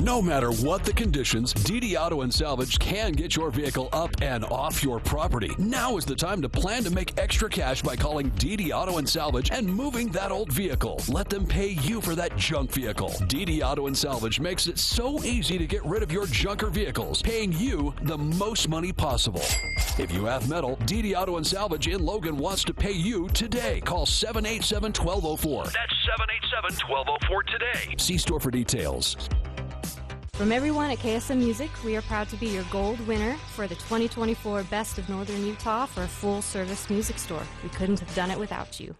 No matter what the conditions, DD Auto and Salvage can get your vehicle up and off your property. Now is the time to plan to make extra cash by calling DD Auto and Salvage and moving that old vehicle. Let them pay you for that junk vehicle. DD Auto and Salvage makes it so easy to get rid of your junker vehicles, paying you the most money possible. If you have metal, DD Auto and Salvage in Logan wants to pay you today. Call 787-1204. That's 787-1204 today. See store for details. From everyone at KSM Music, we are proud to be your gold winner for the 2024 Best of Northern Utah for a full-service music store. We couldn't have done it without you.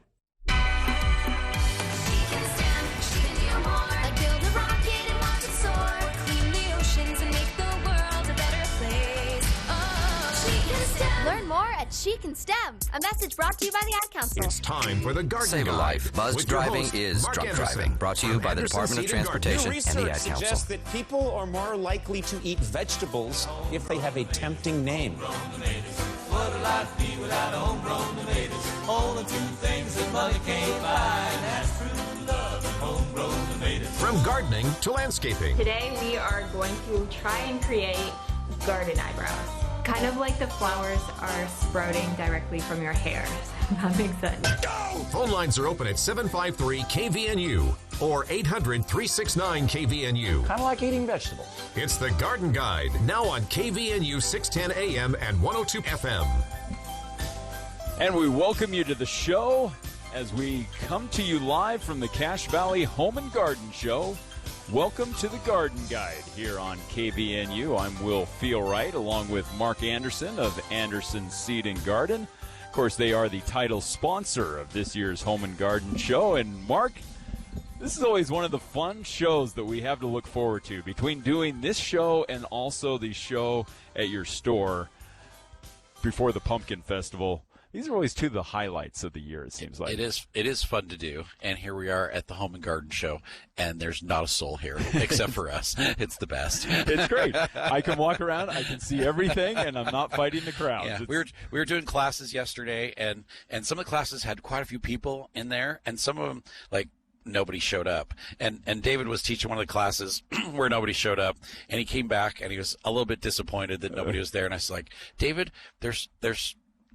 Learn more at She Can STEM. A message brought to you by the Ad Council. It's time for the Garden Save a Guide. life. Buzzed driving is Mark drunk Anderson. driving. Brought to you by the Anderson Department of Seed and Garden. Transportation and the Ad suggests Council. that people are more likely to eat vegetables if they have a tempting name. What will life be without homegrown tomatoes? Only two things that money can't buy, and that's true love and homegrown tomatoes. From gardening to landscaping. Today we are going to try and create garden eyebrows. Kind of like the flowers are sprouting directly from your hair. That makes sense. Phone lines are open at 753-KVNU or 800-369-KVNU. Kind of like eating vegetables. It's the Garden Guide, now on KVNU 610 AM and 102 FM. And we welcome you to the show as we come to you live from the Cache Valley Home and Garden Show. Welcome to the Garden Guide here on KVNU. I'm Will Feelwright along with Mark Anderson of Anderson Seed and Garden. Of course, they are the title sponsor of this year's Home and Garden Show. And Mark, this is always one of the fun shows that we have to look forward to between doing this show and also the show at your store before the Pumpkin Festival. These are always two of the highlights of the year, it seems like. It is fun to do, and here we are at the Home and Garden Show, and there's not a soul here except for us. It's the best. It's great. I can walk around, I can see everything, and I'm not fighting the crowd. Yeah, we were doing classes yesterday, and some of the classes had quite a few people in there, and some of them, like, nobody showed up. And David was teaching one of the classes where nobody showed up, and he came back, and he was a little bit disappointed that nobody was there, and I was like, David, there's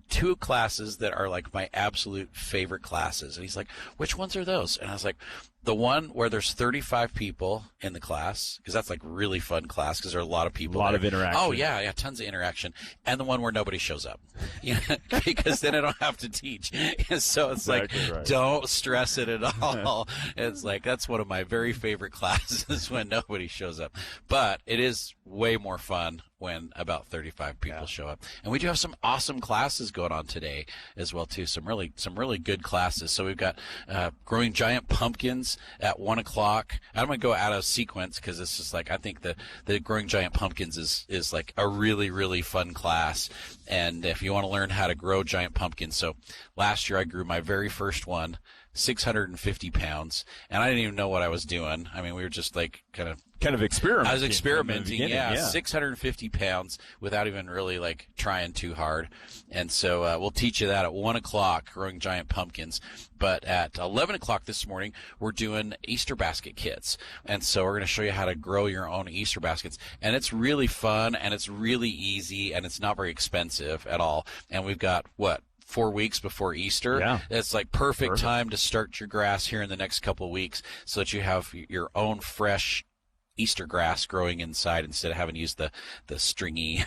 two classes that are like my absolute favorite classes. And he's like, which ones are those? And I was like, the one where there's 35 people in the class, because that's like really fun class because there are a lot of people. A lot of interaction. Oh, yeah, tons of interaction. And the one where nobody shows up, because then I don't have to teach. So it's exactly like, right. Don't stress it at all. It's like, that's one of my very favorite classes when nobody shows up. But it is way more fun when about 35 people show up. And we do have some awesome classes going on today as well, too. Some really good classes. So we've got growing giant pumpkins at 1 o'clock. I'm going to go out of sequence because it's just like, I think the growing giant pumpkins is like a really, really fun class. And if you want to learn how to grow giant pumpkins, so last year I grew my very first one, 650 pounds, and I didn't even know what I was doing. I mean, we were just like kind of experimenting. I was experimenting, 650 pounds without even really like trying too hard. And so we'll teach you that at 1 o'clock, growing giant pumpkins. But at 11 o'clock this morning, we're doing Easter basket kits. And so we're going to show you how to grow your own Easter baskets. And it's really fun, and it's really easy, and it's not very expensive at all. And we've got, 4 weeks before Easter. Yeah. It's like perfect time to start your grass here in the next couple of weeks so that you have your own fresh Easter grass growing inside instead of having to use the stringy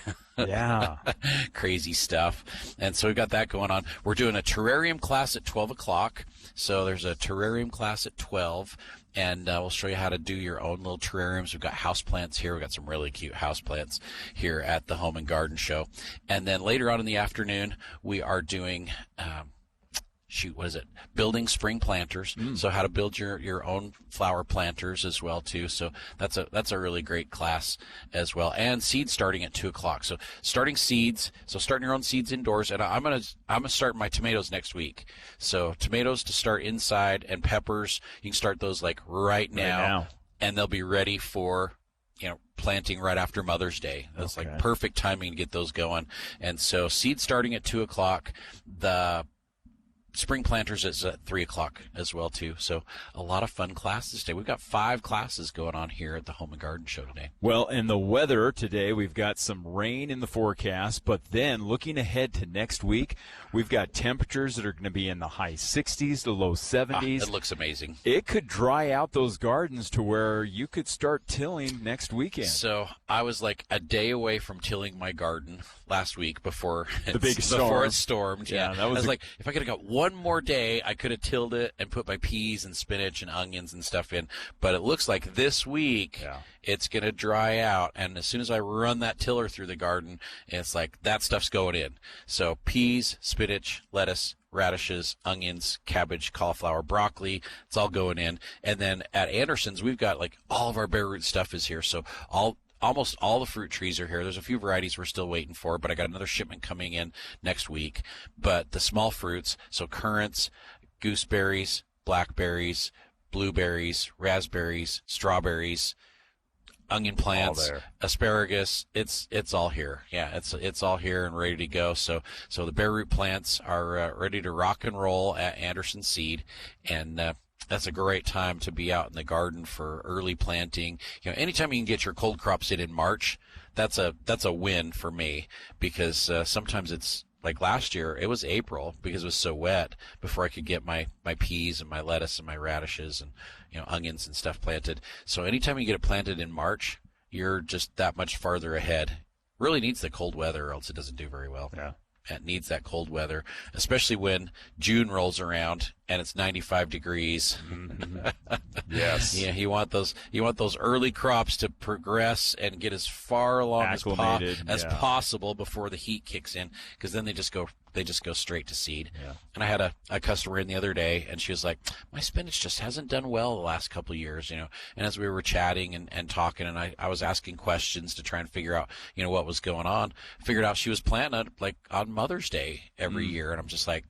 crazy stuff. And so we've got that going on. We're doing a terrarium class at 12 o'clock. So there's a terrarium class at 12. And we'll show you how to do your own little terrariums. We've got houseplants here. We've got some really cute houseplants here at the Home and Garden Show. And then later on in the afternoon, we are doing building spring planters. So how to build your own flower planters as well too. So that's a really great class as well. And seeds starting at 2 o'clock. So starting your own seeds indoors. And I'm gonna start my tomatoes next week. So tomatoes to start inside, and peppers, you can start those like right now. And they'll be ready for planting right after Mother's Day. That's like perfect timing to get those going. And so seeds starting at 2 o'clock. The spring planters is at 3 o'clock as well, too. So a lot of fun classes today. We've got 5 classes going on here at the Home and Garden Show today. Well, in the weather today, we've got some rain in the forecast, but then looking ahead to next week, we've got temperatures that are going to be in the high 60s to low 70s. It looks amazing. It could dry out those gardens to where you could start tilling next weekend. So I was like a day away from tilling my garden last week before the big storm. Before it stormed. Yeah, that was I was like, if I could have got one more day, I could have tilled it and put my peas and spinach and onions and stuff in. But it looks like this week it's going to dry out. And as soon as I run that tiller through the garden, it's like that stuff's going in. So peas, spinach, lettuce, radishes, onions, cabbage, cauliflower, broccoli, it's all going in. And then at Anderson's, we've got like all of our bare root stuff is here. So almost all the fruit trees are here. There's a few varieties we're still waiting for, but I got another shipment coming in next week. But the small fruits, so currants, gooseberries, blackberries, blueberries, raspberries, strawberries, onion plants, asparagus, it's all here. Yeah, it's all here and ready to go. So the bare root plants are ready to rock and roll at Anderson Seed, and that's a great time to be out in the garden for early planting. You know, anytime you can get your cold crops in March, that's a win for me, because sometimes it's like last year, it was April because it was so wet before I could get my peas and my lettuce and my radishes and onions and stuff planted. So anytime you get it planted in March, you're just that much farther ahead. Really needs the cold weather, or else it doesn't do very well. Yeah. It needs that cold weather, especially when June rolls around and it's 95 degrees. Yes. Yeah, you want those early crops to progress and get as far along as possible before the heat kicks in, because then they just go straight to seed. Yeah. And I had a customer in the other day, and she was like, my spinach just hasn't done well the last couple of years, And as we were chatting and talking, and I was asking questions to try and figure out, what was going on, figured out she was planting it like on Mother's Day every year. And I'm just like,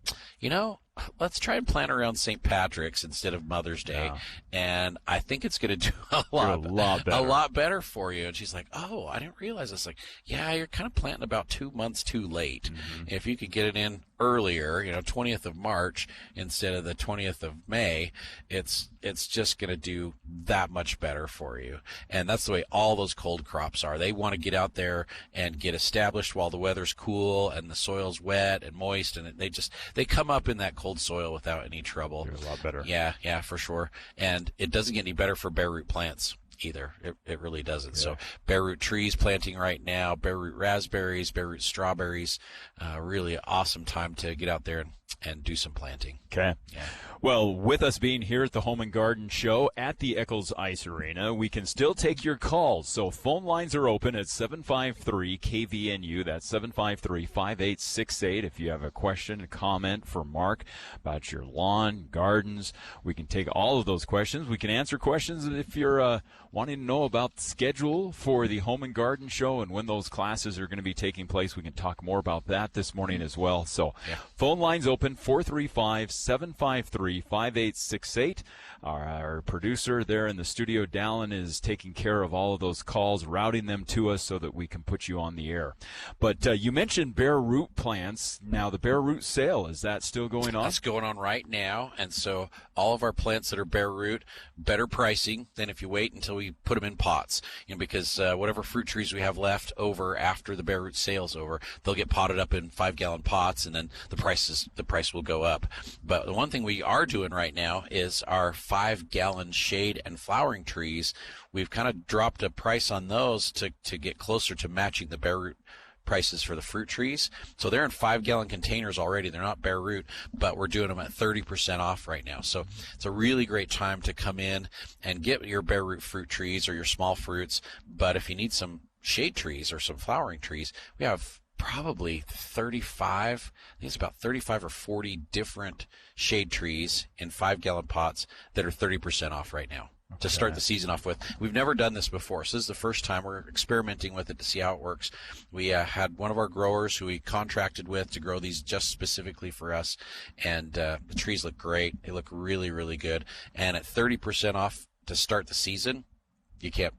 let's try and plant around St. Patrick's instead of Mother's Day. Yeah. And I think it's going to do a lot better for you. And she's like, oh, I didn't realize this. Like, yeah, you're kind of planting about 2 months too late. Mm-hmm. If you could get it in earlier, 20th of March instead of the 20th of May, it's just going to do that much better for you. And that's the way all those cold crops are. They want to get out there and get established while the weather's cool and the soil's wet and moist, and they come up in that cold soil without any trouble. They're a lot better. Yeah, for sure. And it doesn't get any better for bare root plants either. It really doesn't. Yeah. So bare root trees planting right now, bare root raspberries, bare root strawberries, really awesome time to get out there and do some planting. Okay. Yeah. Well, with us being here at the Home and Garden Show at the Eccles Ice Arena, we can still take your calls. So phone lines are open at 753-KVNU. That's 753-5868. If you have a question, a comment for Mark about your lawn, gardens, we can take all of those questions. We can answer questions if you're wanting to know about the schedule for the Home and Garden Show and when those classes are going to be taking place. We can talk more about that this morning as well. So phone lines open, 435-753-5868. Our producer there in the studio, Dallin, is taking care of all of those calls, routing them to us so that we can put you on the air. But you mentioned bare root plants. Now, the bare root sale, is that still going on? That's going on right now. And so all of our plants that are bare root, better pricing than if you wait until we put them in pots. Because whatever fruit trees we have left over after the bare root sale's over, they'll get potted up in 5-gallon pots, and then the price will go up. But the one thing we are doing right now is our 5-gallon shade and flowering trees. We've kind of dropped a price on those to get closer to matching the bare root prices for the fruit trees. So they're in 5-gallon containers already. They're not bare root, but we're doing them at 30% off right now. So it's a really great time to come in and get your bare root fruit trees or your small fruits. But if you need some shade trees or some flowering trees, we have probably 35, I think it's about 35 or 40 different shade trees in 5-gallon pots that are 30% off right now. To start the season off with. We've never done this before, so this is the first time we're experimenting with it to see how it works. We had one of our growers who we contracted with to grow these just specifically for us, and the trees look great. They look really, really good. And at 30% off to start the season, you can't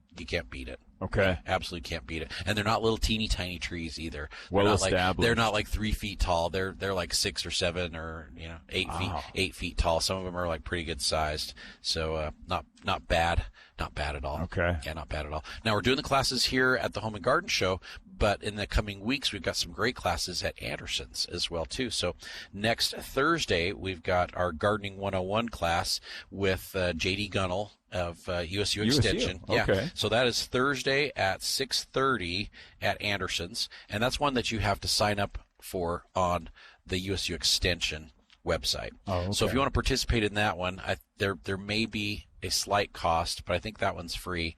beat it. Okay. Absolutely can't beat it. And they're not little teeny tiny trees either. Well established. They're not like 3 feet tall. They're like 6 or 7 or 8 feet tall. Some of them are like pretty good sized. So not bad. Not bad at all. Okay. Yeah, not bad at all. Now we're doing the classes here at the Home and Garden Show, but in the coming weeks we've got some great classes at Anderson's as well too. So next Thursday we've got our Gardening 101 class with J.D. Gunnell of USU Extension. Okay. Yeah. So that is Thursday at 6:30 at Anderson's, and that's one that you have to sign up for on the USU Extension website. Oh, okay. So if you want to participate in that one, there may be a slight cost, but I think that one's free.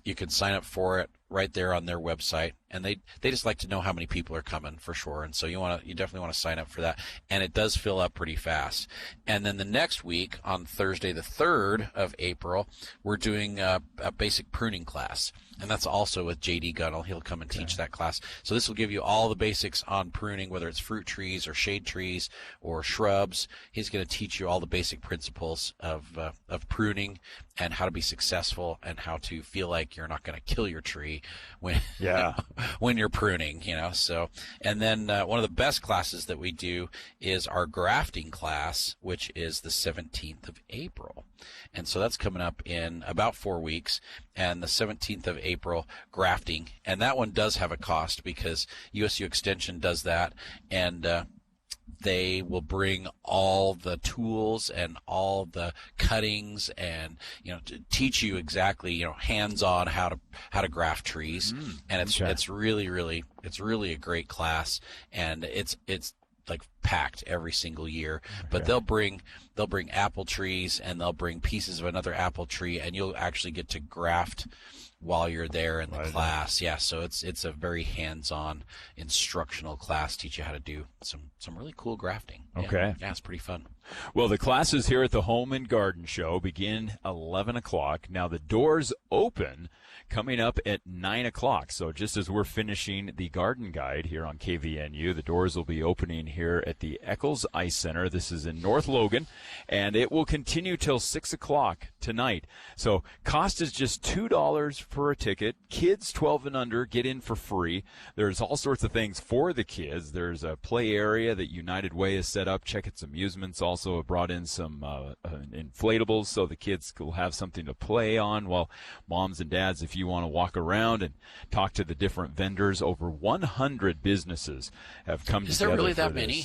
You can sign up for it right there on their website, and they just like to know how many people are coming for sure. And so you definitely want to sign up for that, and it does fill up pretty fast. And then the next week on Thursday the 3rd of April, we're doing a basic pruning class, and that's also with J.D. Gunnell. He'll come and teach that class. So this will give you all the basics on pruning, whether it's fruit trees or shade trees or shrubs. He's going to teach you all the basic principles of pruning and how to be successful and how to feel like you're not going to kill your tree when you're pruning, So, and then one of the best classes that we do is our grafting class, which is the 17th of April. And so that's coming up in about 4 weeks, and the 17th of April, grafting. And that one does have a cost because USU Extension does that, and they will bring all the tools and all the cuttings and to teach you exactly hands-on how to graft trees. And it's really a great class, and it's like packed every single year. But they'll bring apple trees, and they'll bring pieces of another apple tree, and you'll actually get to graft while you're there in the class. Yeah, so it's a very hands-on instructional class, teach you how to do some really cool grafting. Okay. Yeah, it's pretty fun. Well, the classes here at the Home and Garden Show begin 11 o'clock. Now, the doors open coming up at 9 o'clock. So just as we're finishing the garden guide here on KVNU, the doors will be opening here at the Eccles Ice Center. This is in North Logan, and it will continue till 6 o'clock tonight. So cost is just $2 for a ticket. Kids 12 and under get in for free. There's all sorts of things for the kids. There's a play area that United Way has set up. Check-its Amusements also brought in some inflatables so the kids will have something to play on while moms and dads, if you want to walk around and talk to the different vendors. Over 100 businesses have come together. Is there really for that this. many?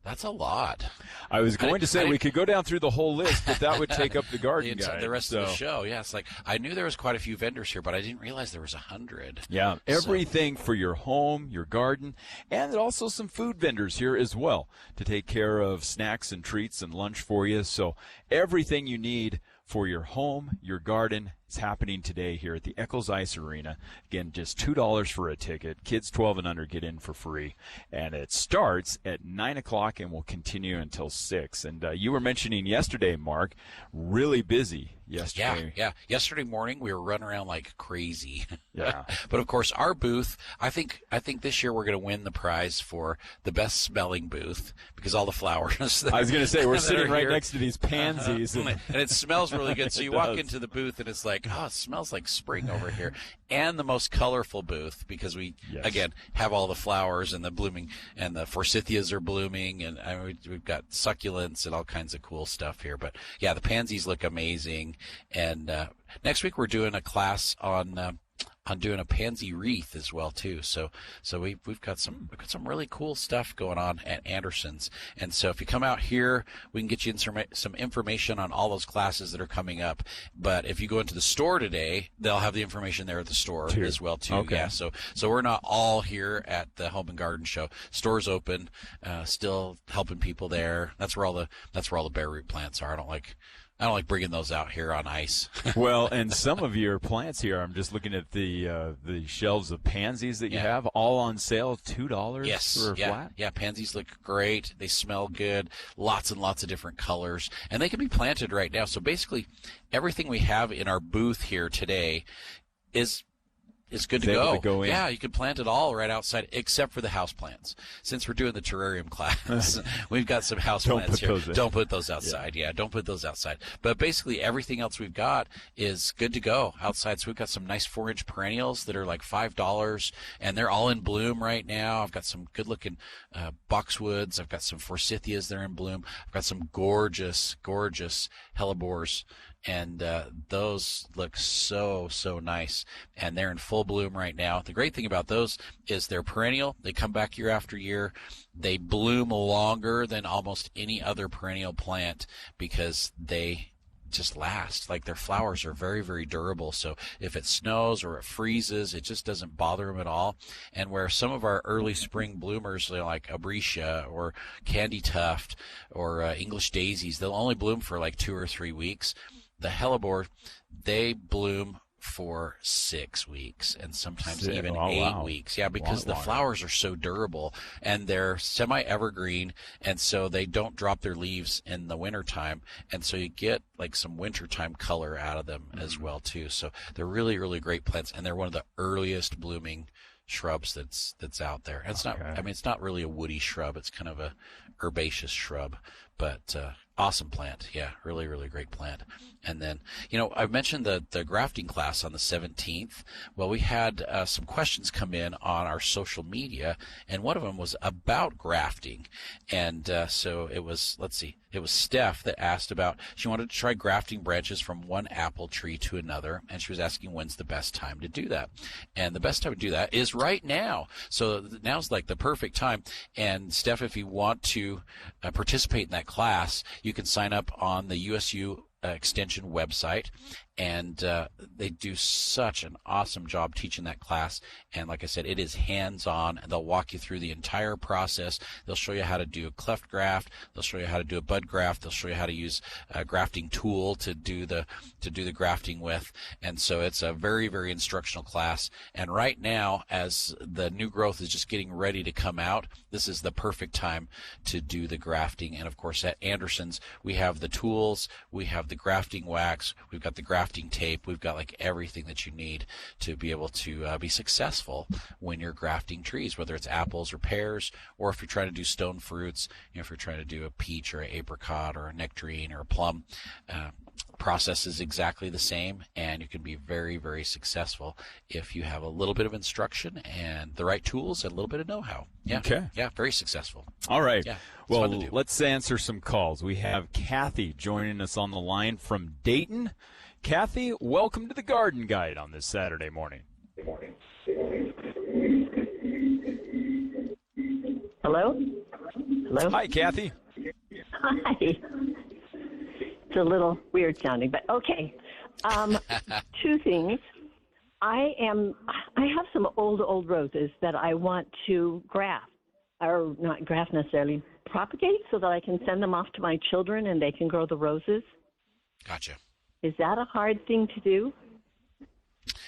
That's a lot. I was going to say we could go down through the whole list, but that would take up the garden guide. The rest of the show. Yeah, it's like I knew there was quite a few vendors here, but I didn't realize there was 100. Yeah, everything for your home, your garden, and also some food vendors here as well to take care of snacks and treats and lunch for you. So everything you need for your home, your garden, is happening today here at the Eccles Ice Arena. Again, just $2 for a ticket. Kids 12 and under get in for free. And it starts at 9 o'clock and will continue until 6. And you were mentioning yesterday, Mark, really busy yesterday. Yeah. Yesterday morning we were running around like crazy. Yeah. But of course our booth, I think this year we're going to win the prize for the best smelling booth because all the flowers. I was going to say we're sitting right next to these pansies, and it smells really good. So you walk into the booth and it's like, oh, it smells like spring over here. And the most colorful booth because we again have all the flowers and the blooming, and the forsythias are blooming, and we've got succulents and all kinds of cool stuff here. But yeah, the pansies look amazing. And next week we're doing a class on doing a pansy wreath as well too. So we've got some really cool stuff going on at Anderson's. And so if you come out here, we can get you some information on all those classes that are coming up. But if you go into the store today, they'll have the information there at the store as well too. Okay. Yeah. So we're not all here at the Home and Garden Show. Store's open, still helping people there. That's where all the bare root plants are. I don't like bringing those out here on ice. Well, and some of your plants here, I'm just looking at the shelves of pansies that you have, all on sale, $2 for a flat. Yeah, pansies look great. They smell good. Lots and lots of different colors. And they can be planted right now. So basically, everything we have in our booth here today is is good to go. Yeah, you can plant it all right outside, except for the house plants. Since we're doing the terrarium class, we've got some house plants here. Don't put those outside. Yeah, don't put those outside. But basically, everything else we've got is good to go outside. So we've got some nice 4-inch perennials that are like $5, and they're all in bloom right now. I've got some good-looking boxwoods. I've got some forsythias that are in bloom. I've got some gorgeous, gorgeous hellebores. And those look so nice, and they're in full bloom right now. The great thing about those is they're perennial. They come back year after year. They bloom longer than almost any other perennial plant because they just last. Like, their flowers are very, very durable. So if it snows or it freezes, it just doesn't bother them at all. And where some of our early spring bloomers, like Abretia or Candy Tuft or English daisies, they'll only bloom for like 2 or 3 weeks. The hellebore, they bloom for 6 weeks and sometimes even 8 weeks. Yeah, because the flowers are so durable and they're semi-evergreen, and so they don't drop their leaves in the wintertime, and so you get like some wintertime color out of them as well too. So they're really, really great plants, and they're one of the earliest blooming shrubs that's out there. And it's not, I mean, it's not really a woody shrub. It's kind of a herbaceous shrub, but awesome plant. Yeah, really, really great plant. And then, I mentioned the grafting class on the 17th. Well, we had some questions come in on our social media, and one of them was about grafting. And so it was, it was Steph that asked about, she wanted to try grafting branches from one apple tree to another, and she was asking when's the best time to do that. And the best time to do that is right now. So now's like the perfect time. And Steph, if you want to participate in that class, you can sign up on the USU Extension website, and they do such an awesome job teaching that class. And like I said, it is hands-on, and they'll walk you through the entire process. They'll show you how to do a cleft graft. They'll show you how to do a bud graft. They'll show you how to use a grafting tool to do the grafting with. And so it's a very, very instructional class. And right now, as the new growth is just getting ready to come out, this is the perfect time to do the grafting. And of course, at Anderson's, we have the tools, we have the grafting wax, we've got the grafting tape, we've got like everything that you need to be able to be successful when you're grafting trees, whether it's apples or pears, or if you're trying to do stone fruits, if you're trying to do a peach or an apricot or a nectarine or a plum. Process is exactly the same, and you can be very, very successful if you have a little bit of instruction and the right tools and a little bit of know-how. Yeah. Okay. Yeah, very successful. All right. Yeah, well, let's answer some calls. We have Kathy joining us on the line from Dayton. Kathy, welcome to the Garden Guide on this Saturday morning. Hello? Hello? Hi, Kathy. Hi. It's a little weird sounding, but okay. 2 things. I have some old roses that I want to graft, or not graft necessarily, propagate so that I can send them off to my children and they can grow the roses. Gotcha. Is that a hard thing to do?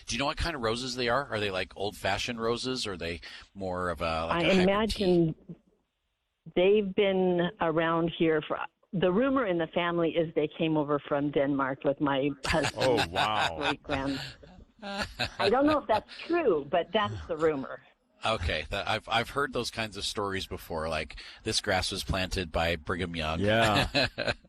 Do you know what kind of roses they are? Are they like old-fashioned roses, or are they more of a I imagine they've been around here for. The rumor in the family is they came over from Denmark with my husband. Oh, wow. Great-grand. I don't know if that's true, but that's the rumor. Okay, I've heard those kinds of stories before. Like, this grass was planted by Brigham Young. Yeah,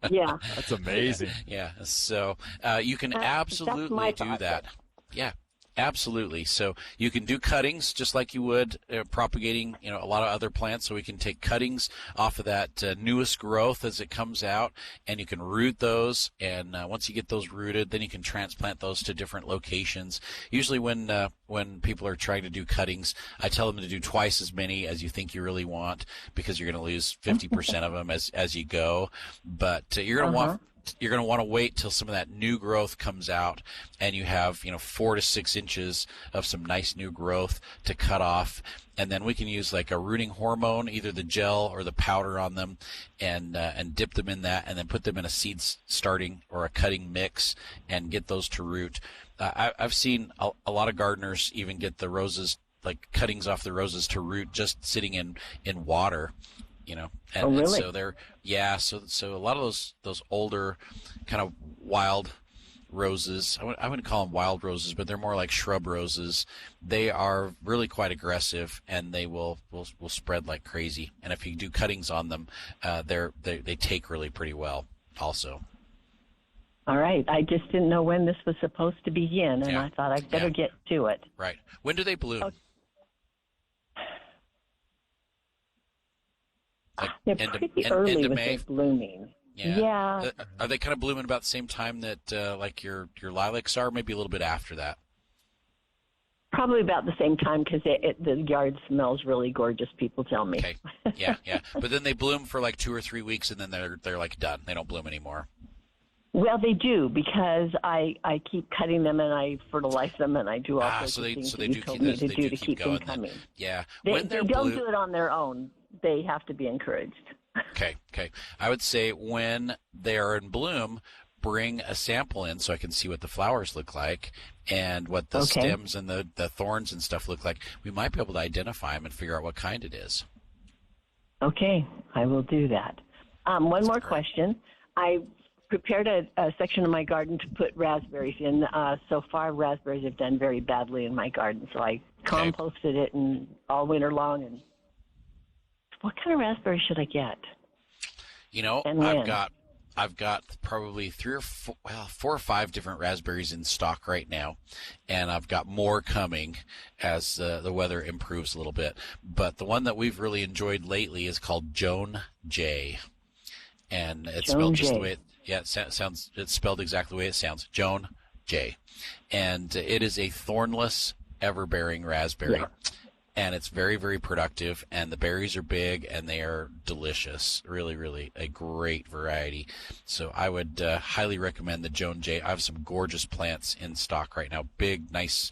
yeah, that's amazing. Yeah, so you can absolutely do that. Yeah. Absolutely. So you can do cuttings just like you would propagating, a lot of other plants. So we can take cuttings off of that newest growth as it comes out, and you can root those. And once you get those rooted, then you can transplant those to different locations. Usually when people are trying to do cuttings, I tell them to do twice as many as you think you really want, because you're going to lose 50% of them as you go. But you're going to want to wait till some of that new growth comes out, and you have 4 to 6 inches of some nice new growth to cut off. And then we can use like a rooting hormone, either the gel or the powder on them, and dip them in that, and then put them in a seed starting or a cutting mix and get those to root. I've seen a lot of gardeners even get the roses, like cuttings off the roses, to root just sitting in water. And, oh, really? And so so a lot of those older kind of wild roses. I wouldn't call them wild roses, but they're more like shrub roses. They are really quite aggressive, and they will spread like crazy. And if you do cuttings on them, they take really pretty well also. All right. I just didn't know when this was supposed to begin, and I thought I'd better get to it. Right. When do they bloom? Okay. They're pretty early with their blooming. Yeah. Are they kind of blooming about the same time that like your lilacs are? Maybe a little bit after that. Probably about the same time because the yard smells really gorgeous. People tell me. Okay. Yeah. But then they bloom for like 2 or 3 weeks, and then they're like done. They don't bloom anymore. Well, they do because I keep cutting them and I fertilize them and I do all sorts of things that you told me to do to keep them coming. Yeah. They don't do it on their own. They have to be encouraged. Okay. I would say when they are in bloom, bring a sample in so I can see what the flowers look like and what the stems and the thorns and stuff look like. We might be able to identify them and figure out what kind it is. Okay, I will do that. One more question. I prepared a section of my garden to put raspberries in. So far, raspberries have done very badly in my garden, so I composted it all winter long. And what kind of raspberries should I get? You know, I've got probably 4 or 5 different raspberries in stock right now, and I've got more coming as the weather improves a little bit. But the one that we've really enjoyed lately is called Joan J, and it's spelled just the way it sounds. It's spelled exactly the way it sounds, Joan J, and it is a thornless, ever-bearing raspberry. Yeah. And it's very, very productive, and the berries are big, and they are delicious. Really, really a great variety. So I would highly recommend the Joan J. I have some gorgeous plants in stock right now. Big, nice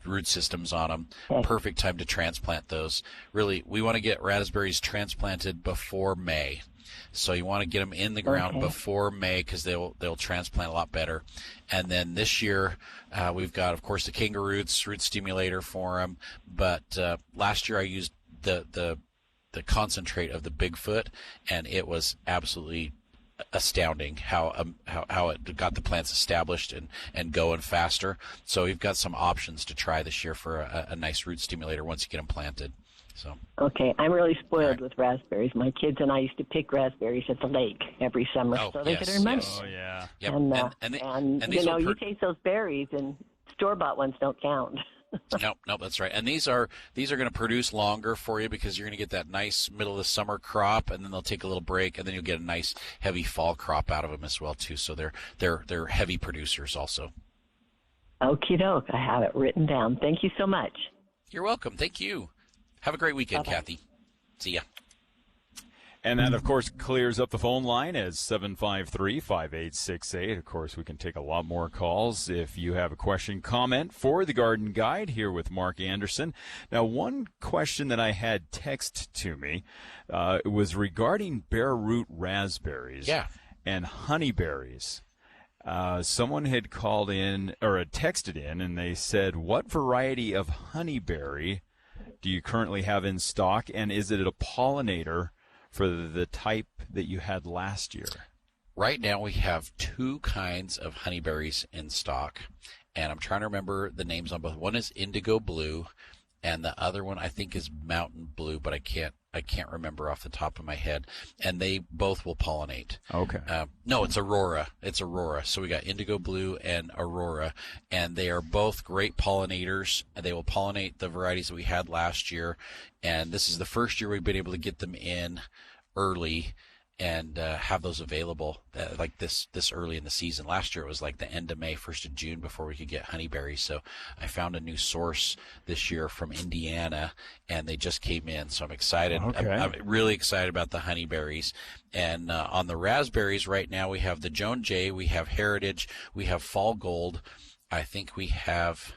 root systems on them. Perfect time to transplant those. Really, we want to get raspberries transplanted before May. So you want to get them in the ground before May because they'll transplant a lot better. And then this year we've got, of course, the Kangaroots root stimulator for them. But last year I used the concentrate of the Bigfoot, and it was absolutely astounding how it got the plants established and going faster. So we've got some options to try this year for a nice root stimulator once you get them planted. So. Okay, I'm really spoiled with raspberries. My kids and I used to pick raspberries at the lake every summer, so they could earn money. Oh yeah. Yep. And you know, you taste those berries, and store-bought ones don't count. Nope, that's right. And these are going to produce longer for you because you're going to get that nice middle of the summer crop, and then they'll take a little break, and then you'll get a nice heavy fall crop out of them as well too. So they're heavy producers also. Okie doke, I have it written down. Thank you so much. You're welcome. Thank you. Have a great weekend, Bye-bye. Kathy. See ya. And that, of course, clears up the phone line as 753-5868. Of course, we can take a lot more calls if you have a question, comment for the Garden Guide here with Mark Anderson. Now, one question that I had text to me was regarding bare root raspberries and honeyberries. Someone had called in or had texted in, and they said, what variety of honeyberry do you currently have in stock, and is it a pollinator for the type that you had last year? Right now we have 2 kinds of honeyberries in stock, and I'm trying to remember the names on both. One is indigo blue, and the other one I think is mountain blue, but I can't remember off the top of my head. And they both will pollinate. Okay. No, it's Aurora. It's Aurora. So we got indigo blue and Aurora, and they are both great pollinators. They will pollinate the varieties that we had last year, and this is the first year we've been able to get them in early and have those available like this early in the season. Last year it was like the end of May, 1st of June before we could get honeyberries. So I found a new source this year from Indiana, and they just came in. So I'm excited. Okay. I'm really excited about the honeyberries. And on the raspberries right now we have the Joan J, we have Heritage, we have Fall Gold. I think we have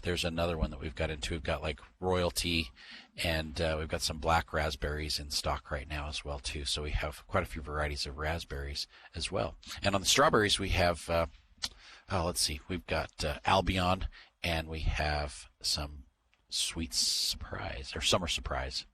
there's another one that we've got into. We've got like Royalty, and we've got some black raspberries in stock right now as well too. So we have quite a few varieties of raspberries as well. And on the strawberries we have let's see, we've got Albion, and we have some Sweet Surprise or Summer Surprise.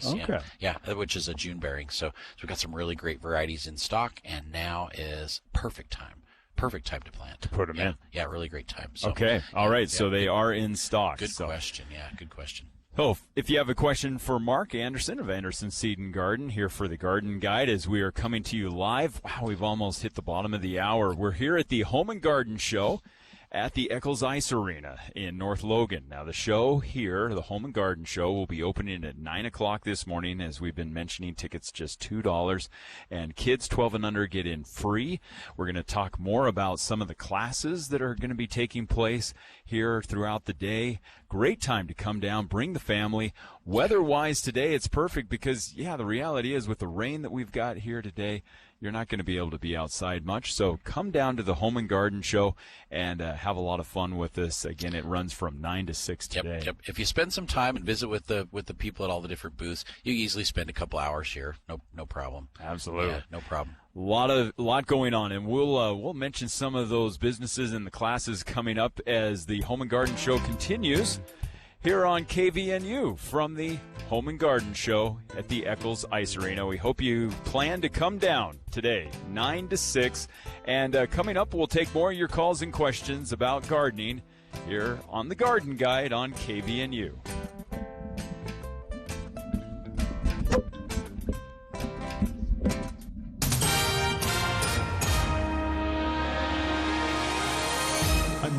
Okay. Yeah, which is a June bearing. So we've got some really great varieties in stock, and now is perfect time to plant. To put them in. Yeah, really great time. So, okay. All right. So they are in stock. Good question. Yeah, good question. Oh, if you have a question for Mark Anderson of Anderson Seed and Garden, here for the Garden Guide as we are coming to you live. Wow, we've almost hit the bottom of the hour. We're here at the Home and Garden Show at the Eccles Ice Arena in North Logan. Now, the show here, the Home and Garden Show, will be opening at 9 o'clock this morning. As we've been mentioning, tickets just $2, and kids 12 and under get in free. We're going to talk more about some of the classes that are going to be taking place here throughout the day. Great time to come down, bring the family. Weather-wise today, it's perfect because, yeah, the reality is with the rain that we've got here today, you're not going to be able to be outside much. So come down to the Home and Garden Show and have a lot of fun with this. Again, it runs from 9 to 6 today. Yep. If you spend some time and visit with the people at all the different booths, you easily spend a couple hours here. No problem. Absolutely. Yeah, no problem. A lot going on, and we'll mention some of those businesses and the classes coming up as the Home and Garden Show continues here on KVNU from the Home and Garden Show at the Eccles Ice Arena. We hope you plan to come down today, 9 to 6. And coming up, we'll take more of your calls and questions about gardening here on the Garden Guide on KVNU.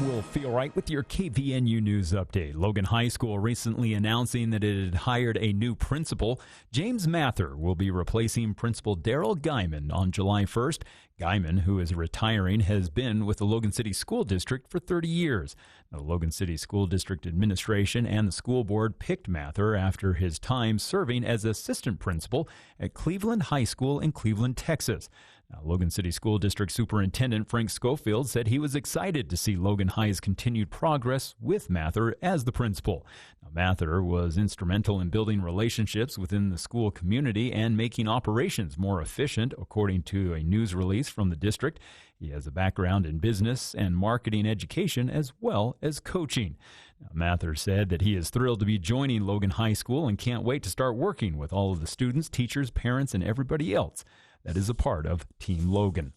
Will Feel Right with your KVNU News Update. Logan High School recently announcing that it had hired a new principal. James Mather will be replacing Principal Daryl Guyman on July 1st. Guyman, who is retiring, has been with the Logan City School District for 30 years. The Logan City School District Administration and the school board picked Mather after his time serving as assistant principal at Cleveland High School in Cleveland, Texas. Now, Logan City School District Superintendent Frank Schofield said he was excited to see Logan High's continued progress with Mather as the principal. Now, Mather was instrumental in building relationships within the school community and making operations more efficient, according to a news release from the district. He has a background in business and marketing education as well as coaching. Now, Mather said that he is thrilled to be joining Logan High School and can't wait to start working with all of the students, teachers, parents, and everybody else that is a part of Team Logan.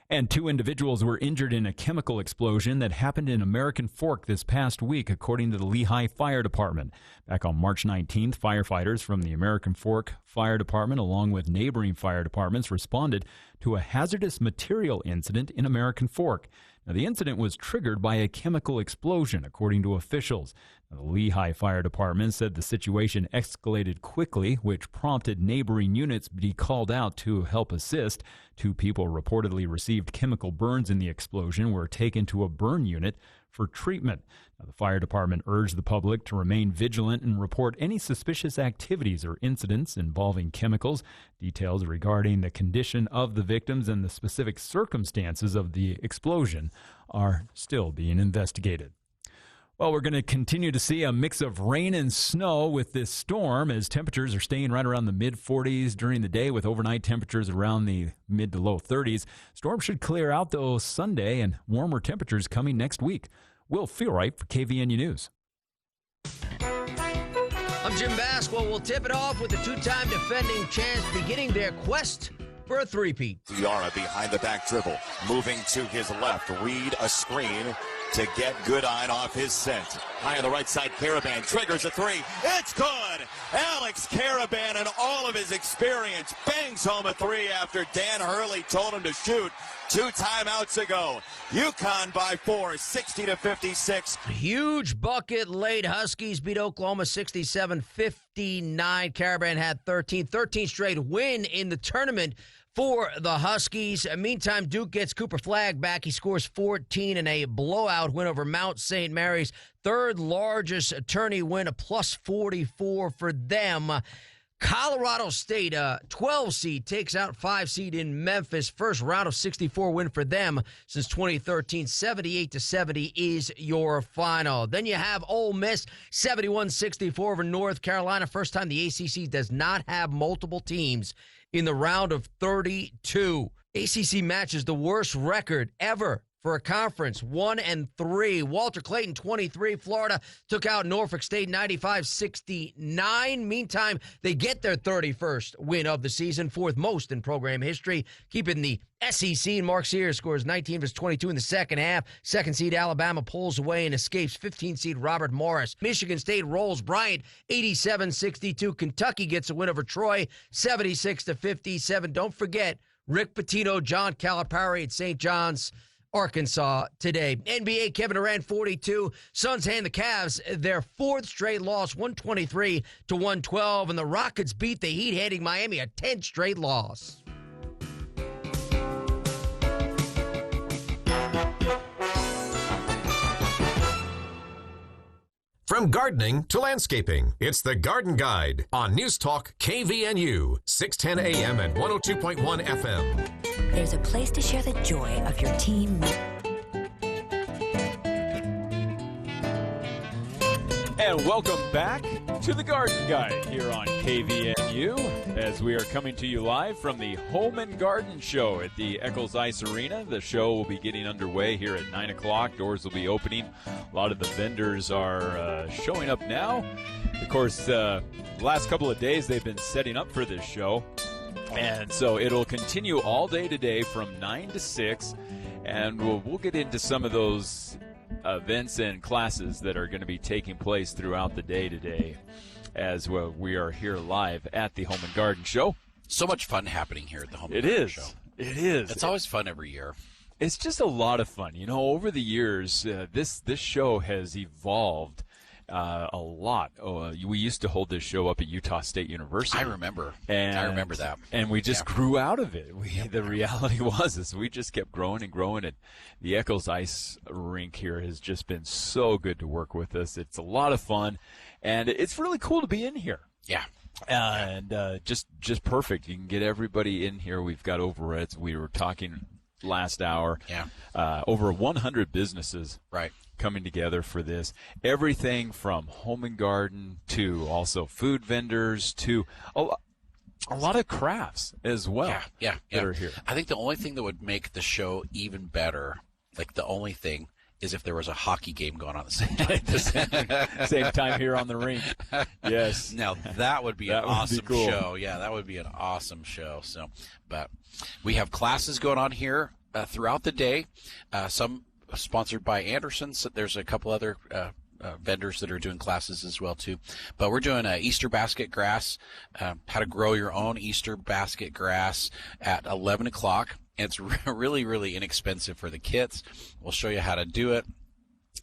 And 2 individuals were injured in a chemical explosion that happened in American Fork this past week, according to the Lehigh Fire Department. Back on March 19th, firefighters from the American Fork Fire Department, along with neighboring fire departments, responded to a hazardous material incident in American Fork. Now, the incident was triggered by a chemical explosion, according to officials. Now, the Lehigh Fire Department said the situation escalated quickly, which prompted neighboring units to be called out to help assist. 2 people reportedly received chemical burns in the explosion and were taken to a burn unit for treatment. Now, the fire department urged the public to remain vigilant and report any suspicious activities or incidents involving chemicals. Details regarding the condition of the victims and the specific circumstances of the explosion are still being investigated. Well, we're going to continue to see a mix of rain and snow with this storm as temperatures are staying right around the mid-40s during the day with overnight temperatures around the mid to low 30s. Storm should clear out, though, Sunday, and warmer temperatures coming next week. Will Feel Right for KVNU News. I'm Jim Basquil. We'll tip it off with the 2-time defending champs beginning their quest for a three-peat. Yara behind the back dribble, moving to his left. Read a screen to get Goodine off his scent. High on the right side, Caravan triggers a 3. It's good! Alex Caravan and all of his experience bangs home a 3 after Dan Hurley told him to shoot 2 timeouts ago. UConn by 4, 60-56. Huge bucket late. Huskies beat Oklahoma 67-59. Caravan had 13 straight win in the tournament for the Huskies. Meantime, Duke gets Cooper Flagg back. He scores 14 in a blowout win over Mount St. Mary's. 3rd largest tourney win, a plus 44 for them. Colorado State, 12 seed, takes out 5 seed in Memphis. First round of 64 win for them since 2013. 78-70 is your final. Then you have Ole Miss, 71-64 over North Carolina. First time the ACC does not have multiple teams in the round of 32. ACC matches the worst record ever for a conference, 1-3. Walter Clayton, 23. Florida took out Norfolk State 95-69. Meantime, they get their 31st win of the season, fourth most in program history, keeping the SEC. Mark Sears scores 19 versus 22 in the second half. Second seed Alabama pulls away and escapes 15 seed Robert Morris. Michigan State rolls Bryant 87-62. Kentucky gets a win over Troy 76-57. Don't forget Rick Pitino, John Calipari at St. John's, Arkansas today. NBA, Kevin Durant 42. Suns hand the Cavs their fourth straight loss, 123-112, and the Rockets beat the Heat, handing Miami a 10th straight loss. From gardening to landscaping, it's the Garden Guide on News Talk KVNU, 610 AM and 102.1 FM. There's a place to share the joy of your team. And welcome back to the Garden Guide here on KVNU as we are coming to you live from the Home and Garden Show at the Eccles Ice Arena. The show will be getting underway here at 9 o'clock. Doors will be opening. A lot of the vendors are showing up now. Of course, the last couple of days they've been setting up for this show. And so it'll continue all day today from 9 to 6. And we'll get into some of those events and classes that are going to be taking place throughout the day today as well. We are here live at the Home and Garden Show. So much fun happening here at the Home and Garden Show. It is. It's always fun every year. It's just a lot of fun. You know, over the years, this show has evolved a lot. We used to hold this show up at Utah State University. I remember that. And we just grew out of it. The reality is we just kept growing and growing. And the Eccles Ice Rink here has just been so good to work with us. It's a lot of fun, and it's really cool to be in here. Yeah. And just perfect. You can get everybody in here. We've got over, as we were talking last hour, over 100 businesses coming together for this. Everything from home and garden to also food vendors to a lot of crafts as well that are here. I think the only thing that would make the show even better, like the only thing, is if there was a hockey game going on at the same time. Same time here on the rink. Yes. Now that would be an awesome show. Yeah, that would be an awesome show. So, but we have classes going on here throughout the day. Some sponsored by Anderson's. There's a couple other vendors that are doing classes as well too. But we're doing Easter basket grass, how to grow your own Easter basket grass at 11 o'clock. It's really, really inexpensive for the kits. We'll show you how to do it.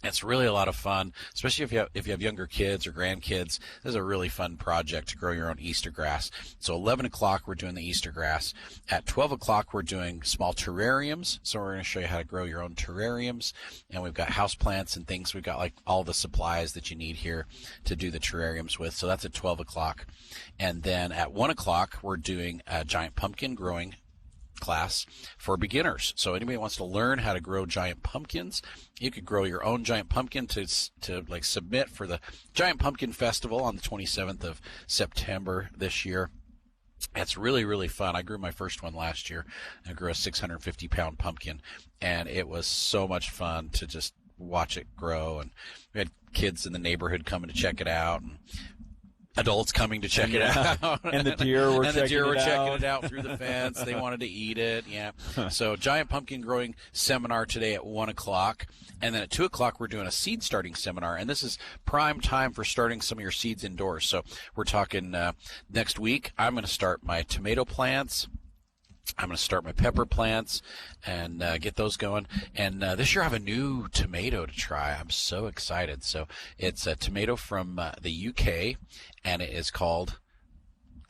It's really a lot of fun, especially if you have younger kids or grandkids. This is a really fun project to grow your own Easter grass. So 11 o'clock, we're doing the Easter grass. At 12 o'clock, we're doing small terrariums. So we're going to show you how to grow your own terrariums. And we've got house plants and things. We've got like all the supplies that you need here to do the terrariums with. So that's at 12 o'clock. And then at 1 o'clock, we're doing a giant pumpkin growing class for beginners. So anybody wants to learn how to grow giant pumpkins, you could grow your own giant pumpkin to like submit for the Giant Pumpkin Festival on the 27th of September this year. It's really, really fun. I grew my first one last year. I grew a 650-pound pumpkin, and it was so much fun to just watch it grow. And we had kids in the neighborhood coming to check it out, and adults coming to check it out. And the deer were checking it out through the fence. They wanted to eat it. Yeah. So giant pumpkin growing seminar today at 1 o'clock. And then at 2 o'clock, we're doing a seed starting seminar. And this is prime time for starting some of your seeds indoors. So we're talking next week. I'm going to start my tomato plants. I'm going to start my pepper plants and get those going. And this year I have a new tomato to try. I'm so excited. So it's a tomato from the UK, and it is called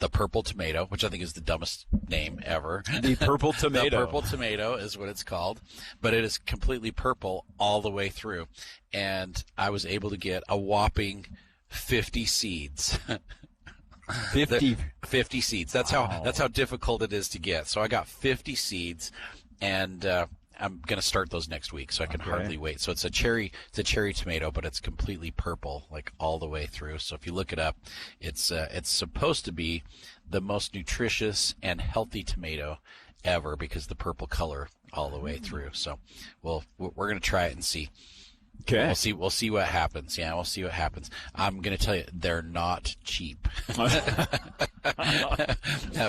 the purple tomato, which I think is the dumbest name ever. The purple tomato. The purple tomato is what it's called, but it is completely purple all the way through. And I was able to get a whopping 50 seeds. 50 seeds. That's how difficult it is to get. So I got 50 seeds, and I'm going to start those next week. So I can hardly wait. So it's a cherry tomato, but it's completely purple, like all the way through. So if you look it up, it's supposed to be the most nutritious and healthy tomato ever because the purple color all the way through. So we're going to try it and see. Okay. We'll see what happens. Yeah, we'll see what happens. I'm going to tell you, they're not cheap.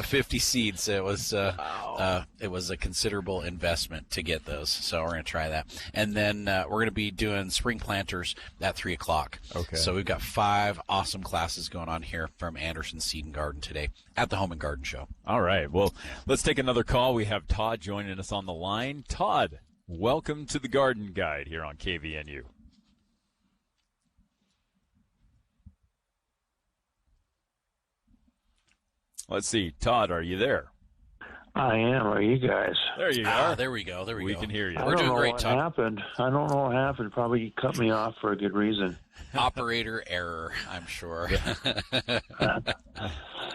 50 seeds. It was a considerable investment to get those. So we're going to try that. And then we're going to be doing spring planters at 3:00. Okay. So we've got 5 awesome classes going on here from Anderson Seed and Garden today at the Home and Garden Show. All right. Well, let's take another call. We have Todd joining us on the line. Todd, welcome to the Garden Guide here on KVNU. Let's see. Todd, are you there? I am. Are you guys? There you are. There we go. There we go. We can hear you. We're doing great, Todd. I don't know what happened. Probably you cut me off for a good reason. Operator error, I'm sure.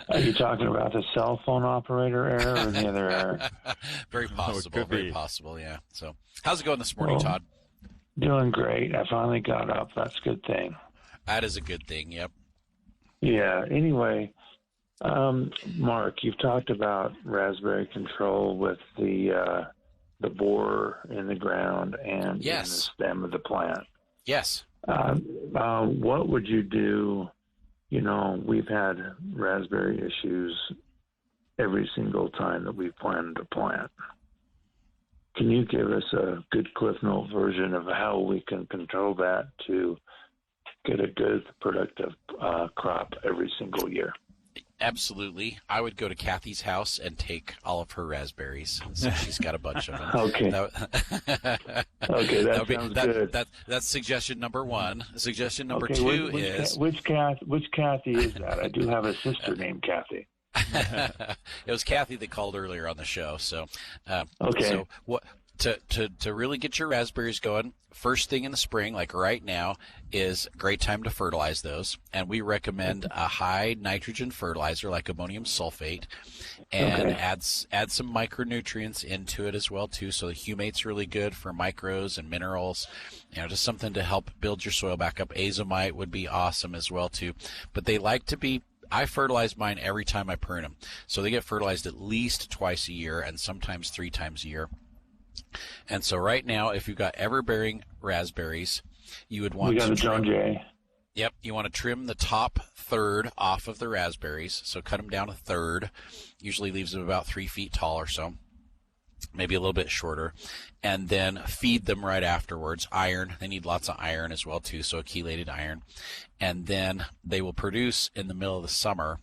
Are you talking about the cell phone operator error or the other error? Very possible. Very possible, yeah. So how's it going this morning, Todd? Doing great. I finally got up. That's a good thing. That is a good thing, yep. Yeah. Anyway, Mark, you've talked about raspberry control with the borer in the ground and in the stem of the plant. Yes. What would you do? You know, we've had raspberry issues every single time that we've planted a plant. Can you give us a good Cliff Note version of how we can control that to get a good, productive crop every single year? Absolutely. I would go to Kathy's house and take all of her raspberries. So she's got a bunch of them. Okay. Okay, that sounds good. That's suggestion number 1. Suggestion number 2 is... Which Kathy is that? I do have a sister named Kathy. It was Kathy that called earlier on the show. So, okay. So what... To really get your raspberries going, first thing in the spring, like right now, is a great time to fertilize those. And we recommend a high nitrogen fertilizer like ammonium sulfate, and add some micronutrients into it as well too. So the humate's really good for micros and minerals, just something to help build your soil back up. Azomite would be awesome as well too. But they like to be. I fertilize mine every time I prune them, so they get fertilized at least twice a year and sometimes 3 times a year. And so right now, if you've got ever-bearing raspberries, you would want to John Jay. Yep, you want to trim the top third off of the raspberries. So cut them down a third. Usually leaves them about 3 feet tall or so, maybe a little bit shorter. And then feed them right afterwards. Iron, they need lots of iron as well too, so chelated iron. And then they will produce in the middle of the summer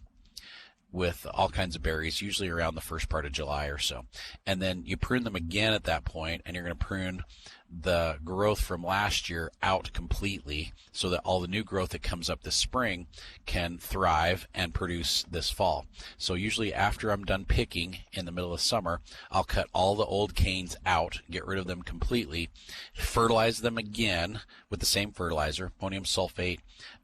with all kinds of berries, usually around the first part of July or so. And then you prune them again at that point, and you're going to prune the growth from last year out completely so that all the new growth that comes up this spring can thrive and produce this fall. So usually after I'm done picking in the middle of summer, I'll cut all the old canes out, get rid of them completely, fertilize them again with the same fertilizer, ammonium sulfate,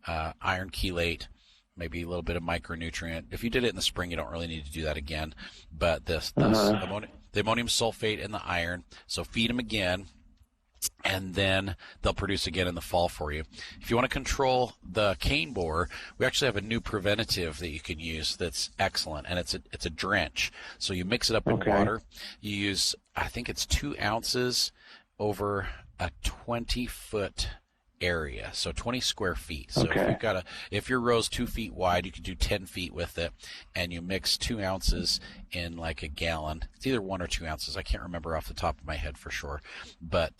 iron chelate, maybe a little bit of micronutrient. If you did it in the spring, you don't really need to do that again. But the ammonium sulfate and the iron, so feed them again, and then they'll produce again in the fall for you. If you want to control the cane borer, we actually have a new preventative that you can use that's excellent, and it's a drench. So you mix it up in water. You use, I think it's 2 ounces over a 20-foot area, so 20 square feet. So if your row's 2 feet wide, you could do 10 feet with it, and you mix 2 ounces in like a gallon. It's either 1 or 2 ounces. I can't remember off the top of my head for sure, but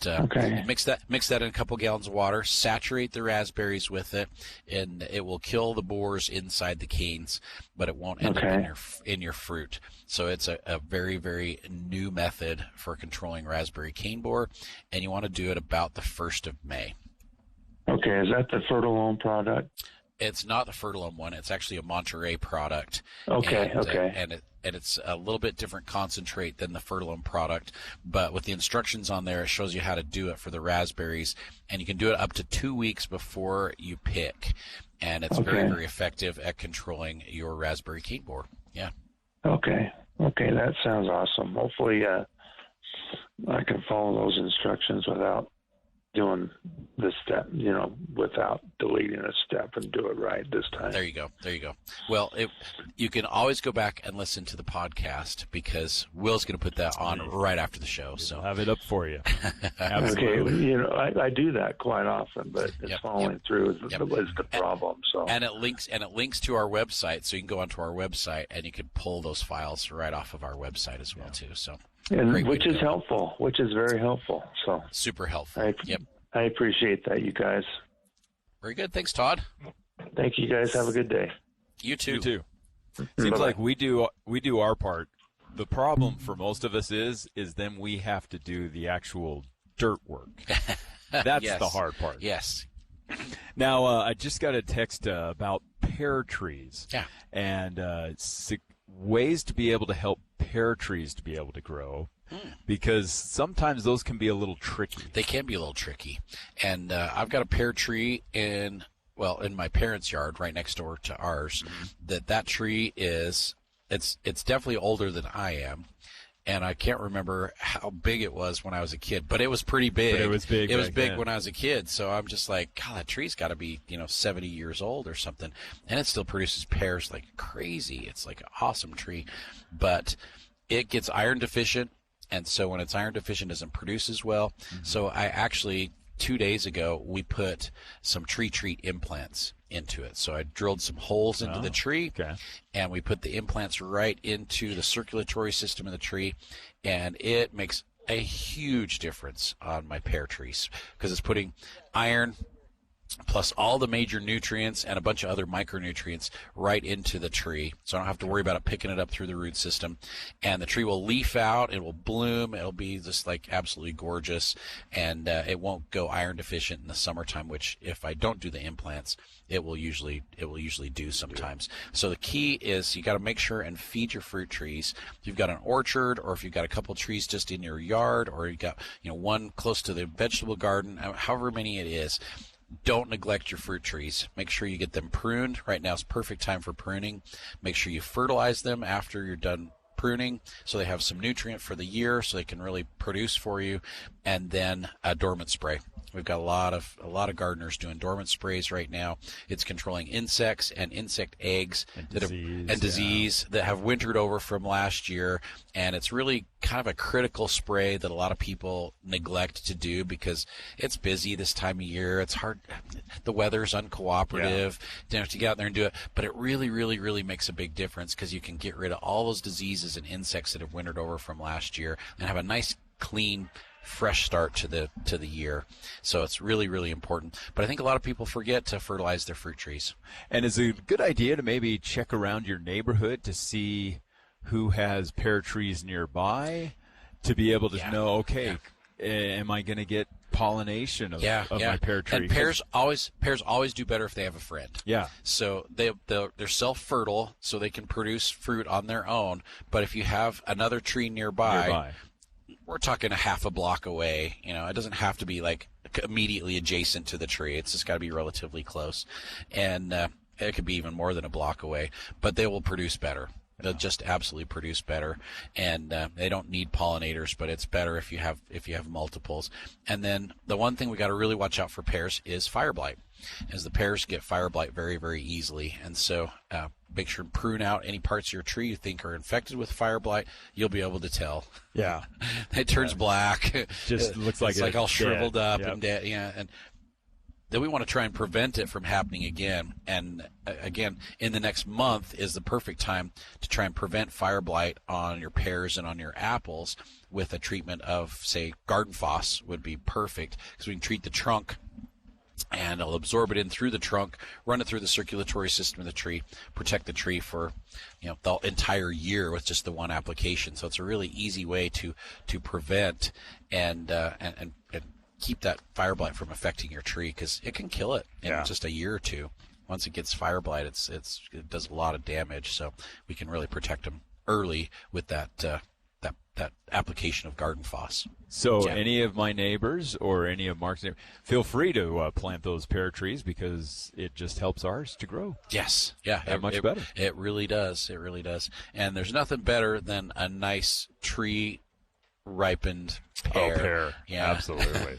mix that in a couple gallons of water, saturate the raspberries with it, and it will kill the borers inside the canes, but it won't end up in your fruit. So it's a very, very new method for controlling raspberry cane borer, and you want to do it about the 1st of May. Okay, is that the Fertilome product? It's not the Fertilome one. It's actually a Monterey product. And it's a little bit different concentrate than the Fertilome product, but with the instructions on there, it shows you how to do it for the raspberries, and you can do it up to 2 weeks before you pick, and it's very, very effective at controlling your raspberry cane borer. Yeah. Okay, that sounds awesome. Hopefully I can follow those instructions without doing the step, without deleting a step and do it right this time. There you go. Well, you can always go back and listen to the podcast because Will's going to put that on right after the show. So have it up for you. Okay, I do that quite often, but it's following through is the problem. So and it links to our website, so you can go onto our website and you can pull those files right off of our website as well too. So which is helpful, which is very helpful. So super helpful. I appreciate that, you guys. Very good. Thanks, Todd. Thank you, guys. Have a good day. You too. You too. Seems like we do our part. The problem for most of us is then we have to do the actual dirt work. That's the hard part. Yes. Now, I just got a text about pear trees. Yeah. And ways to be able to help pear trees to be able to grow. Because sometimes those can be a little tricky. They can be a little tricky. And I've got a pear tree in my parents' yard right next door to ours. That tree it's definitely older than I am. And I can't remember how big it was when I was a kid, but it was pretty big. But it was big. It was big when I was a kid. So I'm just like, God, that tree's got to be, 70 years old or something. And it still produces pears like crazy. It's like an awesome tree, but it gets iron deficient. And so when it's iron deficient, it doesn't produce as well. So I actually, 2 days ago, we put some tree treat implants into it. So I drilled some holes into the tree, and we put the implants right into the circulatory system of the tree, and it makes a huge difference on my pear trees because it's putting iron plus all the major nutrients and a bunch of other micronutrients right into the tree. So I don't have to worry about it picking it up through the root system. And the tree will leaf out, it will bloom, it'll be just like absolutely gorgeous, and it won't go iron deficient in the summertime, which if I don't do the implants, it will usually do sometimes. So the key is you got to make sure and feed your fruit trees. If you've got an orchard, or if you've got a couple trees just in your yard, or you've got one close to the vegetable garden, however many it is, don't neglect your fruit trees. Make sure you get them pruned. Right now is perfect time for pruning. Make sure you fertilize them after you're done pruning so they have some nutrient for the year so they can really produce for you. And then a dormant spray. We've got a lot of gardeners doing dormant sprays right now. It's controlling insects and insect eggs and disease that have wintered over from last year. And it's really kind of a critical spray that a lot of people neglect to do because it's busy this time of year. It's hard. The weather's uncooperative. You have to get out there and do it. But it really, really, really makes a big difference because you can get rid of all those diseases and insects that have wintered over from last year and have a nice, clean, fresh start to the year. So it's really, really important. But I think a lot of people forget to fertilize their fruit trees. And it's a good idea to maybe check around your neighborhood to see who has pear trees nearby to be able to know, am I going to get pollination of my pear tree? And pears always do better if they have a friend. Yeah. So they're self-fertile, so they can produce fruit on their own. But if you have another tree nearby, we're talking a half a block away. It doesn't have to be like immediately adjacent to the tree. It's just got to be relatively close. And it could be even more than a block away, but they will produce better. They'll just absolutely produce better, and they don't need pollinators, but it's better if you have multiples. And then the one thing we got to really watch out for pears is fire blight, as the pears get fire blight very, very easily. And so make sure to prune out any parts of your tree you think are infected with fire blight. You'll be able to tell. Yeah, it turns black. Just looks like it's like all shriveled up and dead. Yeah, and then we want to try and prevent it from happening again. And again, in the next month is the perfect time to try and prevent fire blight on your pears and on your apples with a treatment of, say, garden phos would be perfect because we can treat the trunk and it'll absorb it in through the trunk, run it through the circulatory system of the tree, protect the tree for the entire year with just the one application. So it's a really easy way to prevent and keep that fire blight from affecting your tree because it can kill it in just a year or two. Once it gets fire blight, it does a lot of damage. So we can really protect them early with that application of garden phos. So any of my neighbors or any of Mark's neighbors, feel free to plant those pear trees because it just helps ours to grow. Yes. Yeah. Much better. It really does. It really does. And there's nothing better than a nice tree ripened pear. Yeah, absolutely.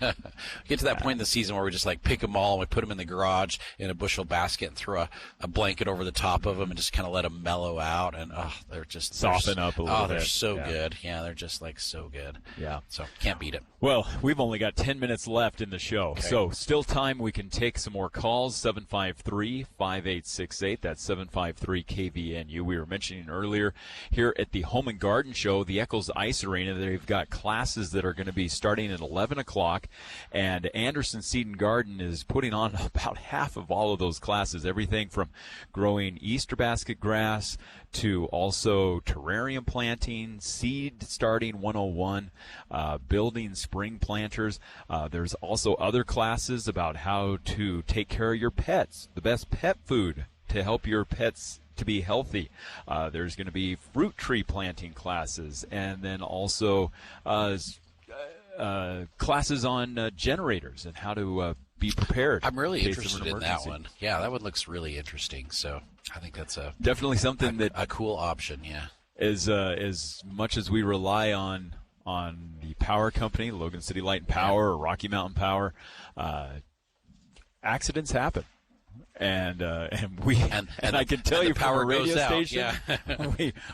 Get to that point in the season where we just like pick them all and we put them in the garage in a bushel basket and throw a blanket over the top of them and just kind of let them mellow out, and they're just soften up a little bit. Oh, they're so good. Yeah, they're just like so good. Yeah, so can't beat it. Well, we've only got 10 minutes left in the show, so still time. We can take some more calls. 753-5868. That's 753-KVNU. We were mentioning earlier here at the Home and Garden Show, the Eccles Ice Arena, they've got classes that are going to be starting at 11 o'clock, and Anderson Seed and Garden is putting on about half of all of those classes, everything from growing Easter basket grass to also terrarium planting, seed starting 101, building spring planters. There's also other classes about how to take care of your pets, the best pet food to help your pets to be healthy. There's going to be fruit tree planting classes, and then also classes on generators and how to be prepared. I'm really interested in that one. Yeah, that one looks really interesting. So I think that's definitely something that a cool option. Yeah, as much as we rely on the power company, Logan City Light and Power or Rocky Mountain Power, accidents happen. And I can tell you from a radio station,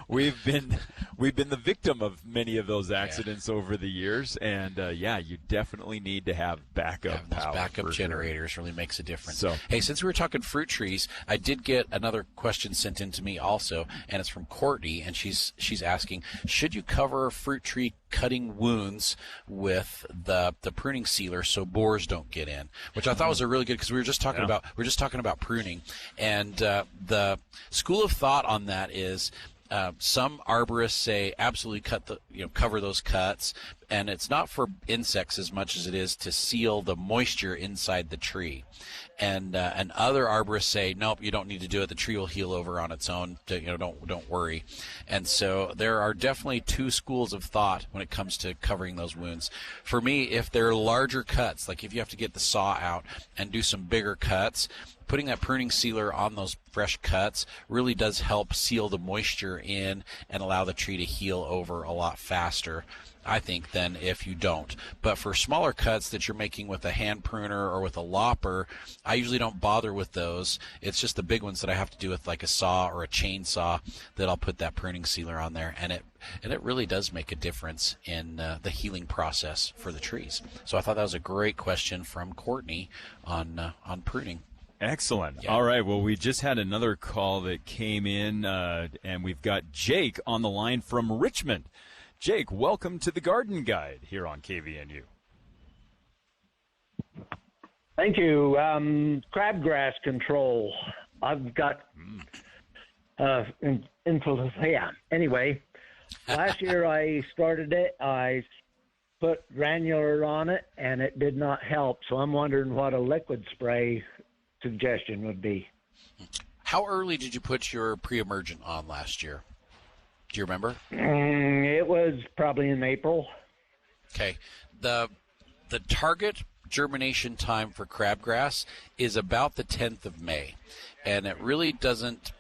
we've been the victim of many of those accidents over the years, and you definitely need to have backup power. Backup generators really makes a difference. So, hey, since we were talking fruit trees, I did get another question sent in to me also, and it's from Courtney, and she's asking, should you cover fruit tree cutting wounds with the pruning sealer so boars don't get in? Which I thought was a really good, because we were just talking about pruning, and the school of thought on that is some arborists say absolutely cover those cuts, and it's not for insects as much as it is to seal the moisture inside the tree. And other arborists say, nope, you don't need to do it. The tree will heal over on its own. Don't worry. And so there are definitely two schools of thought when it comes to covering those wounds. For me, if they're larger cuts, like if you have to get the saw out and do some bigger cuts, putting that pruning sealer on those fresh cuts really does help seal the moisture in and allow the tree to heal over a lot faster, I think, than if you don't. But for smaller cuts that you're making with a hand pruner or with a lopper, I usually don't bother with those. It's just the big ones that I have to do with like a saw or a chainsaw that I'll put that pruning sealer on there, and it really does make a difference in the healing process for the trees. So I thought that was a great question from Courtney on pruning. Excellent. Yeah. All right. Well, we just had another call that came in, and we've got Jake on the line from Richmond. Jake, welcome to the Garden Guide here on KVNU. Thank you. Crabgrass control. I've got Anyway, last year I started it. I put granular on it, and it did not help. So I'm wondering what a liquid spray suggestion would be. How early did you put your pre-emergent on last year? Do you remember? It was probably in April. Okay. The target germination time for crabgrass is about the 10th of May, and it really doesn't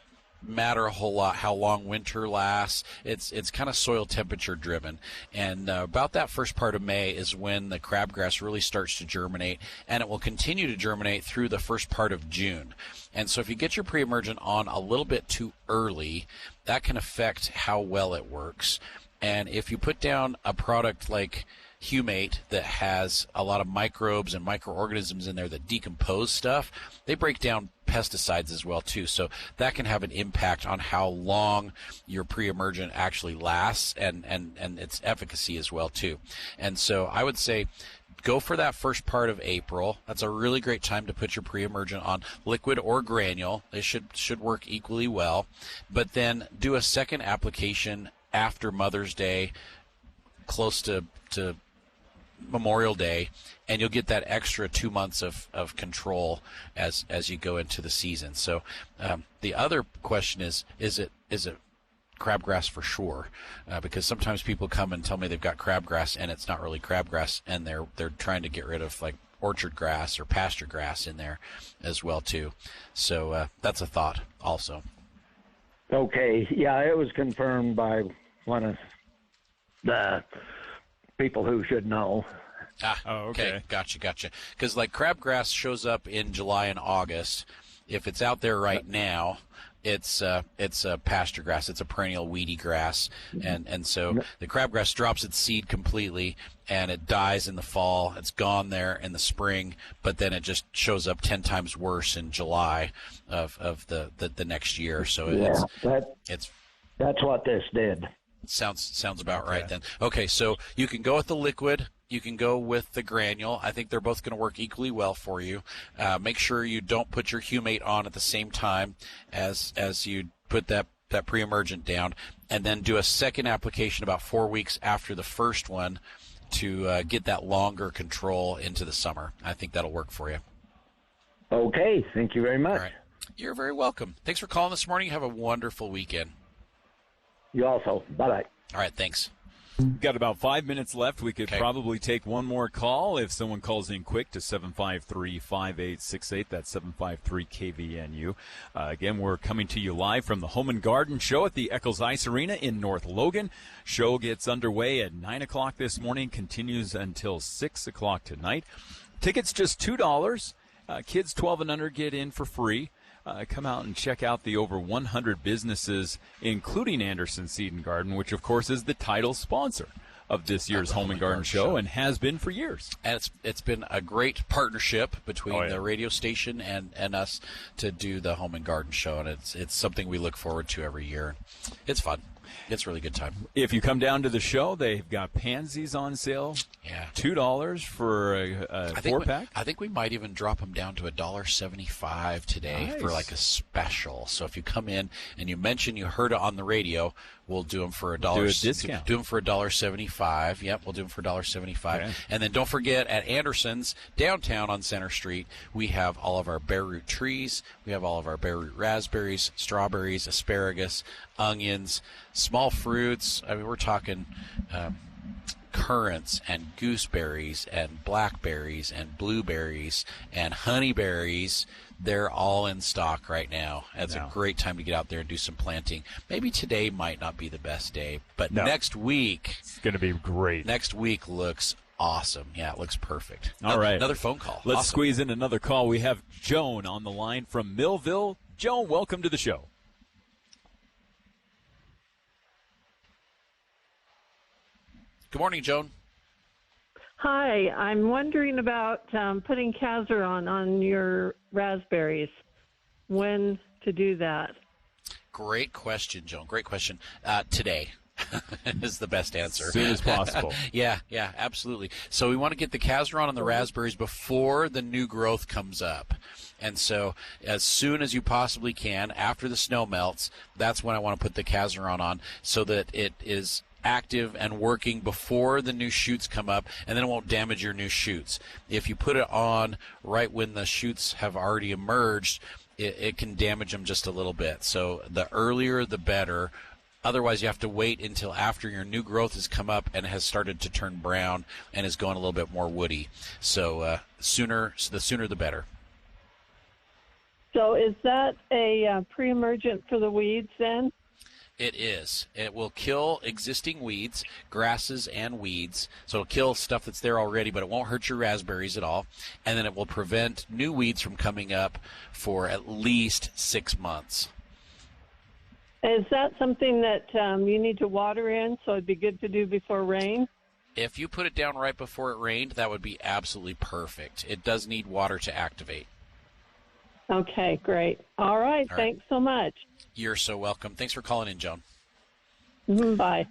matter a whole lot how long winter lasts. It's kind of soil temperature driven, and about that first part of May is when the crabgrass really starts to germinate, and it will continue to germinate through the first part of June. And so if you get your pre-emergent on a little bit too early, that can affect how well it works. And if you put down a product like Humate that has a lot of microbes and microorganisms in there that decompose stuff, they break down pesticides as well too. So that can have an impact on how long your pre-emergent actually lasts and its efficacy as well too. And so I would say go for that first part of April. That's a really great time to put your pre-emergent on, liquid or granule. They should work equally well. But then do a second application after Mother's Day, close to Memorial Day, and you'll get that extra 2 months of control as you go into the season. So the other question is it crabgrass for sure? Because sometimes people come and tell me they've got crabgrass and it's not really crabgrass, and they're trying to get rid of like orchard grass or pasture grass in there as well too. So that's a thought also. Okay, yeah, it was confirmed by one of the people who should know. Okay. Gotcha. Because like crabgrass shows up in July and August. If it's out there right now, it's a pasture grass. It's a perennial weedy grass, and so the crabgrass drops its seed completely, and it dies in the fall. It's gone there in the spring, but then it just shows up 10 times worse in July of the next year. So that's what this did. Sounds about right then. Okay, so you can go with the liquid. You can go with the granule. I think they're both going to work equally well for you. Make sure you don't put your humate on at the same time as you put that pre-emergent down, and then do a second application about 4 weeks after the first one to get that longer control into the summer. I think that'll work for you. Okay, thank you very much. All right. You're very welcome. Thanks for calling this morning. Have a wonderful weekend. You also. Bye-bye. All right, thanks. Got about 5 minutes left. We could probably take one more call if someone calls in quick to 753-5868. That's 753-KVNU. Again, we're coming to you live from the Home and Garden Show at the Eccles Ice Arena in North Logan. Show gets underway at 9 o'clock this morning, continues until 6 o'clock tonight. Tickets just $2. Kids 12 and under get in for free. Come out and check out the over 100 businesses, including Anderson Seed and Garden, which, of course, is the title sponsor of this year's Home and Garden Show and has been for years. And it's been a great partnership between the radio station and us to do the Home and Garden Show, and it's something we look forward to every year. It's fun. It's a really good time. If you come down to the show, they've got pansies on sale. Yeah, $2 for a 4-pack. I think we might even drop them down to $1.75 today for like a special. So if you come in and you mention you heard it on the radio, we'll do them for $1. Do a discount. Do them for $1.75. Yep, we'll do them for $1.75. Okay. And then don't forget, at Anderson's downtown on Center Street, we have all of our bare root trees. We have all of our bare root raspberries, strawberries, asparagus, onions, small fruits. I mean, we're talking currants and gooseberries and blackberries and blueberries and honeyberries. They're all in stock right now. It's a great time to get out there and do some planting. Maybe today might not be the best day, but next week it's going to be great. Next week looks awesome. Yeah, it looks perfect. All right. Another phone call. Let's squeeze in another call. We have Joan on the line from Millville. Joan, welcome to the show. Good morning, Joan. Hi, I'm wondering about putting Cazeron on your raspberries. When to do that? Great question, Joan. Great question. Today is the best answer. As soon as possible. Yeah, absolutely. So we want to get the Cazeron on the raspberries before the new growth comes up. And so as soon as you possibly can, after the snow melts, that's when I want to put the Cazeron on so that it is active and working before the new shoots come up, and then it won't damage your new shoots. If you put it on right when the shoots have already emerged, it can damage them just a little bit. So the earlier the better. Otherwise, you have to wait until after your new growth has come up and has started to turn brown and is going a little bit more woody. So the sooner the better. So is that a pre-emergent for the weeds then? It is. It will kill existing weeds, grasses and weeds. So it'll kill stuff that's there already, but it won't hurt your raspberries at all. And then it will prevent new weeds from coming up for at least 6 months. Is that something that you need to water in, so it'd be good to do before rain? If you put it down right before it rained, that would be absolutely perfect. It does need water to activate. Okay, great. All right, thanks so much. You're so welcome. Thanks for calling in, Joan. Bye.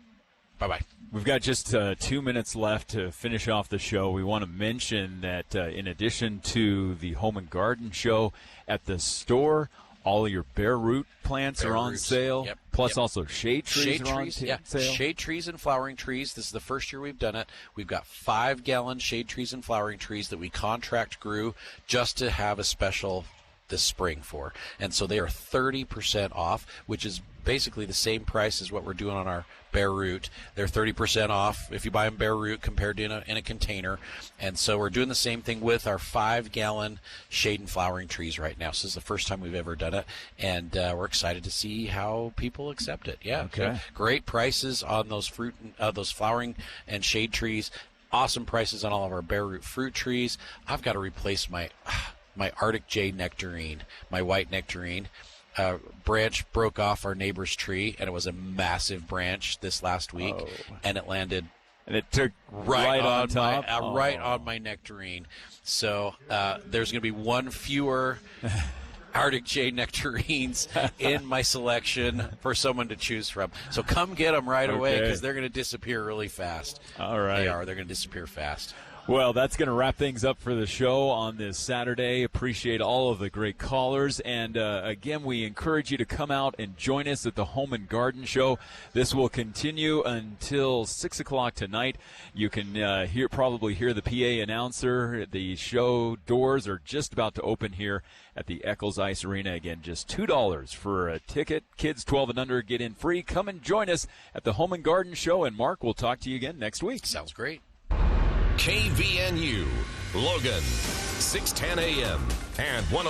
Bye-bye. We've got just 2 minutes left to finish off the show. We want to mention that in addition to the Home and Garden Show at the store, all of your bare root plants are on sale. Yep. Plus also shade trees are on sale. Shade trees and flowering trees. This is the first year we've done it. We've got 5-gallon shade trees and flowering trees that we contract grew just to have a special this spring for. And so they are 30% off, which is basically the same price as what we're doing on our bare root. They're 30% off if you buy them bare root compared to in a container. And so we're doing the same thing with our 5-gallon shade and flowering trees right now. So this is the first time we've ever done it, and we're excited to see how people accept it. Yeah, okay. Great prices on those those flowering and shade trees. Awesome prices on all of our bare root fruit trees. I've got to replace my Arctic J nectarine, my white nectarine. Branch broke off our neighbor's tree, and it was a massive branch this last week, and it landed. And it took right on top? Right on my nectarine. So there's going to be one fewer Arctic J nectarines in my selection for someone to choose from. So come get them right away, because they're going to disappear really fast. All right. They are. They're going to disappear fast. Well, that's going to wrap things up for the show on this Saturday. Appreciate all of the great callers. And, again, we encourage you to come out and join us at the Home and Garden Show. This will continue until 6 o'clock tonight. You can probably hear the PA announcer. The show doors are just about to open here at the Eccles Ice Arena. Again, just $2 for a ticket. Kids 12 and under get in free. Come and join us at the Home and Garden Show. And, Mark, we'll talk to you again next week. Sounds great. KVNU, Logan, 610 AM and 1